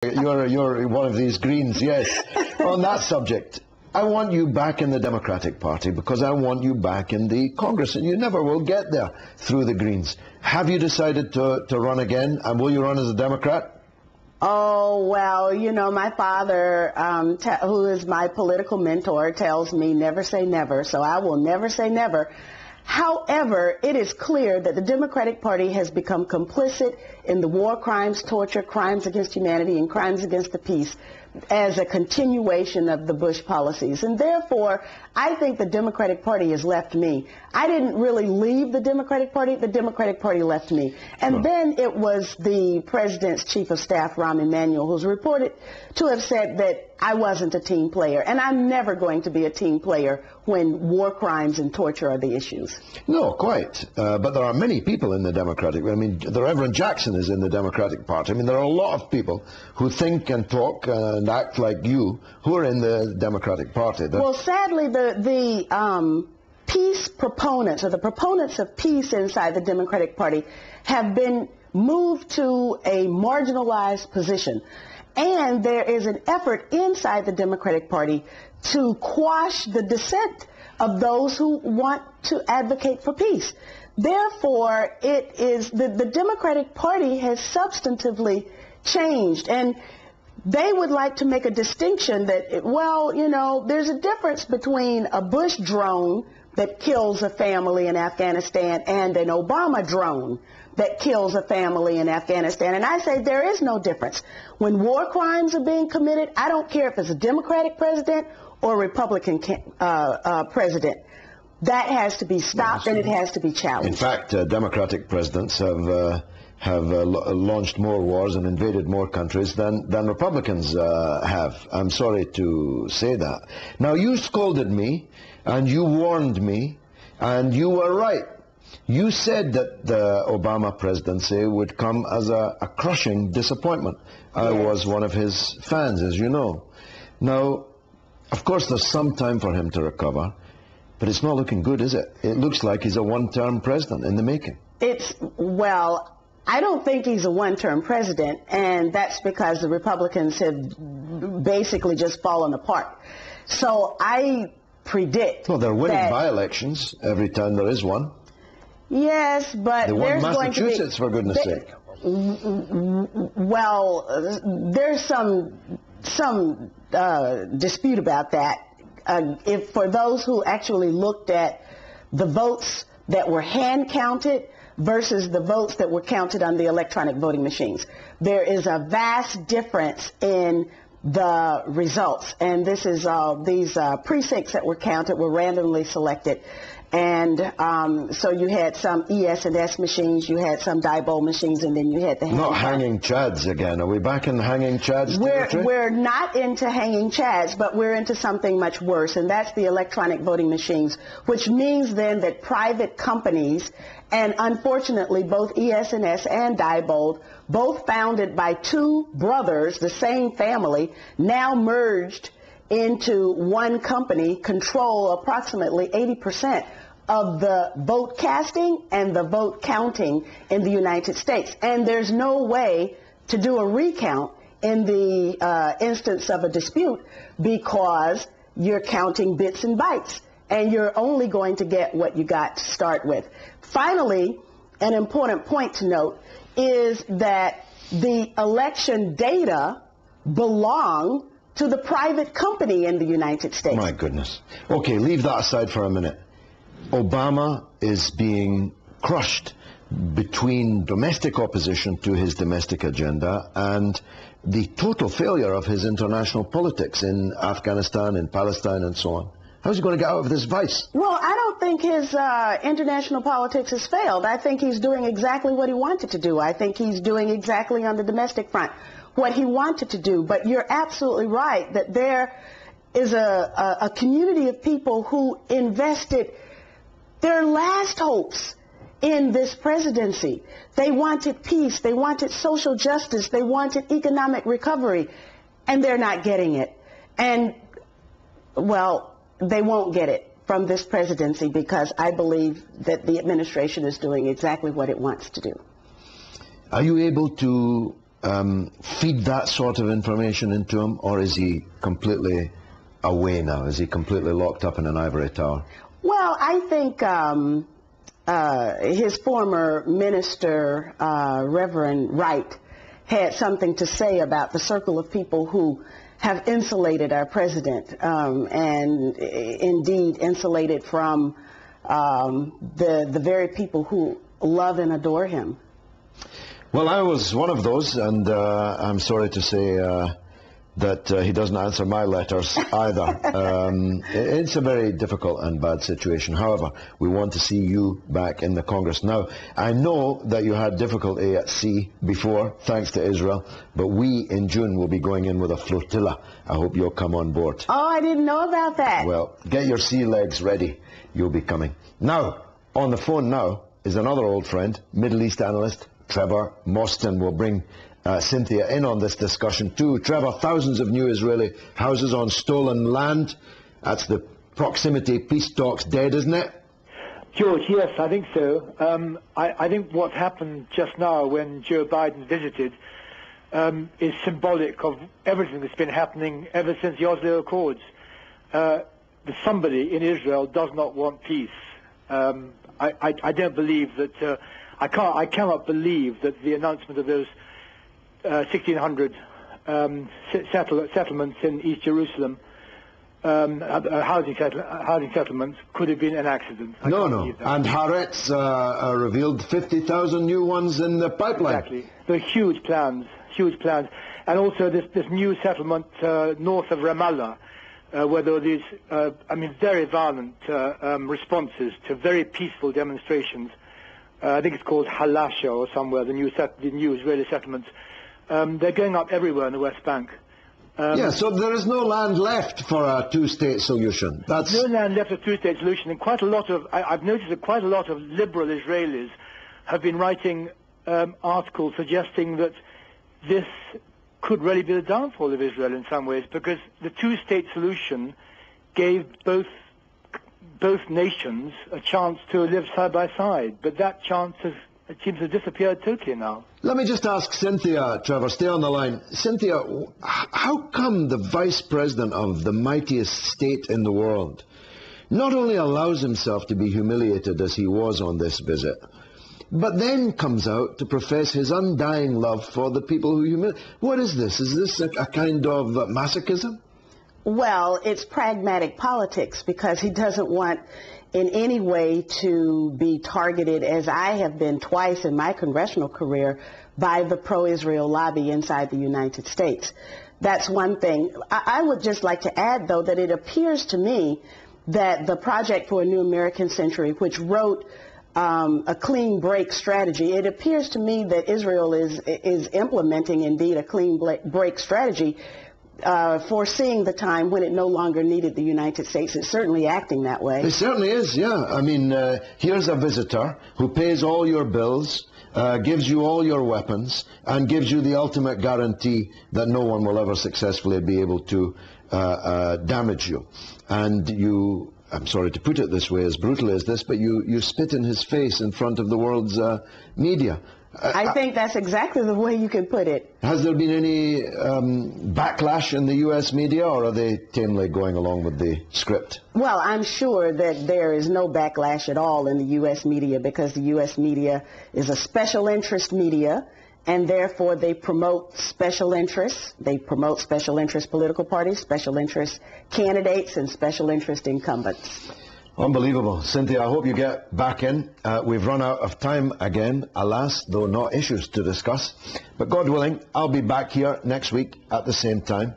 You're one of these Greens, yes. On that subject, I want you back in the Democratic Party because I want you back in the Congress, and you never will get there through the Greens. Have you decided to run again, and will you run as a Democrat? Oh, well, you know, my father, who is my political mentor, tells me never say never, so I will never say never. However, it is clear that the Democratic Party has become complicit in the war crimes, torture, crimes against humanity, and crimes against the peace as a continuation of the Bush policies. And therefore, I think the Democratic Party has left me. I didn't really leave the Democratic Party left me. And then it was the President's Chief of Staff, Rahm Emanuel, who's reported to have said that I wasn't a team player. And I'm never going to be a team player when war crimes and torture are the issues. No, quite. But there are many people in the Democratic, I mean, the Reverend Jackson is in the Democratic Party. I mean, there are a lot of people who think and talk and act like you who are in the Democratic Party. Well, sadly, the peace proponents, or the proponents of peace inside the Democratic Party, have been moved to a marginalized position. And there is an effort inside the Democratic Party to quash the dissent of those who want to advocate for peace. Therefore, it is the Democratic Party has substantively changed, and they would like to make a distinction that, well, you know, there's a difference between a Bush drone that kills a family in Afghanistan and an Obama drone that kills a family in Afghanistan. And I say there is no difference. When war crimes are being committed, I don't care if it's a Democratic president or a Republican president. That has to be stopped, and it has to be challenged. In fact, Democratic presidents have launched more wars and invaded more countries than Republicans have. I'm sorry to say that. Now, you scolded me, and you warned me, and you were right. You said that the Obama presidency would come as a crushing disappointment. I was one of his fans, as you know. Now, of course, there's some time for him to recover, but it's not looking good, is it? It looks like he's a one-term president in the making. Well, I don't think he's a one-term president, and that's because the Republicans have basically just fallen apart. So I predict Well, they're winning by-elections every time there is one. Yes, but they won there's going to be... Massachusetts, for goodness sake. Well, there's some dispute about that. If for those who actually looked at the votes that were hand-counted versus the votes that were counted on the electronic voting machines, there is a vast difference in the results. And this is these precincts that were counted were randomly selected. And so you had some ES&S machines, you had some Diebold machines, and then you had the Not hanging chads again. Are we back in hanging chads territory? We're not into hanging chads, but we're into something much worse, and that's the electronic voting machines, which means then that private companies, and unfortunately both ES&S and Diebold, both founded by two brothers, the same family, now merged into one company, control approximately 80% of the vote casting and the vote counting in the United States. And there's no way to do a recount in the instance of a dispute because you're counting bits and bytes, and you're only going to get what you got to start with. Finally, an important point to note is that the election data belong to the private company in the United States. My goodness. Okay, leave that aside for a minute. Obama is being crushed between domestic opposition to his domestic agenda and the total failure of his international politics in Afghanistan, in Palestine, and so on. How's he going to get out of this vice? Well, I don't think his international politics has failed. I think he's doing exactly what he wanted to do. I think he's doing exactly on the domestic front what he wanted to do. But you're absolutely right that there is a community of people who invested their last hopes in this presidency. They wanted peace, they wanted social justice, they wanted economic recovery, and they're not getting it. And, well, they won't get it from this presidency because I believe that the administration is doing exactly what it wants to do. Are you able to feed that sort of information into him, or is he completely away now? Is he completely locked up in an ivory tower? Well, I think his former minister, Reverend Wright, had something to say about the circle of people who have insulated our president, and indeed insulated from the very people who love and adore him. Well, I was one of those, and I'm sorry to say that he doesn't answer my letters either. It's a very difficult and bad situation. However, we want to see you back in the Congress. Now, I know that you had difficulty at sea before, thanks to Israel, but we in June will be going in with a flotilla. I hope you'll come on board. Oh, I didn't know about that. Well, get your sea legs ready. You'll be coming. Now, on the phone now is another old friend, Middle East analyst, Trevor Mostyn. Will bring Cynthia in on this discussion too. Trevor, thousands of new Israeli houses on stolen land. That's the proximity peace talks dead, isn't it? George, yes, I think so. I think what happened just now when Joe Biden visited is symbolic of everything that's been happening ever since the Oslo Accords. Somebody in Israel does not want peace. I don't believe that. I cannot believe that the announcement of those 1,600 settlements in East Jerusalem, housing settlements, could have been an accident. No. And Haaretz revealed 50,000 new ones in the pipeline. Exactly. They're huge plans. And also this new settlement north of Ramallah, where there were these, very violent responses to very peaceful demonstrations. I think it's called Halasha or somewhere, the new Israeli settlements. They're going up everywhere in the West Bank. So there is no land left for a two-state solution. There's no land left for a two-state solution. And quite a lot of, I've noticed that quite a lot of liberal Israelis have been writing articles suggesting that this could really be the downfall of Israel in some ways, because the two-state solution gave both nations a chance to live side by side, but that chance seems to have disappeared totally now. Let me just ask Cynthia, Trevor, stay on the line. Cynthia, how come the vice president of the mightiest state in the world not only allows himself to be humiliated as he was on this visit, but then comes out to profess his undying love for the people who humiliate? What is this? Is this a kind of masochism? Well, it's pragmatic politics, because he doesn't want in any way to be targeted, as I have been twice in my congressional career, by the pro-Israel lobby inside the United States. That's one thing. I would just like to add, though, that it appears to me that the Project for a New American Century, which wrote a clean break strategy, it appears to me that Israel is implementing indeed a clean break strategy, foreseeing the time when it no longer needed the United States. It's certainly acting that way. It certainly is, yeah. I mean, here's a visitor who pays all your bills, gives you all your weapons, and gives you the ultimate guarantee that no one will ever successfully be able to damage you. And you, I'm sorry to put it this way, as brutally as this, but you spit in his face in front of the world's media. I think that's exactly the way you can put it. Has there been any backlash in the U.S. media, or are they tamely going along with the script? Well, I'm sure that there is no backlash at all in the U.S. media, because the U.S. media is a special interest media, and therefore they promote special interests. They promote special interest political parties, special interest candidates, and special interest incumbents. Unbelievable. Cynthia, I hope you get back in. We've run out of time again, alas, though not issues to discuss. But God willing, I'll be back here next week at the same time.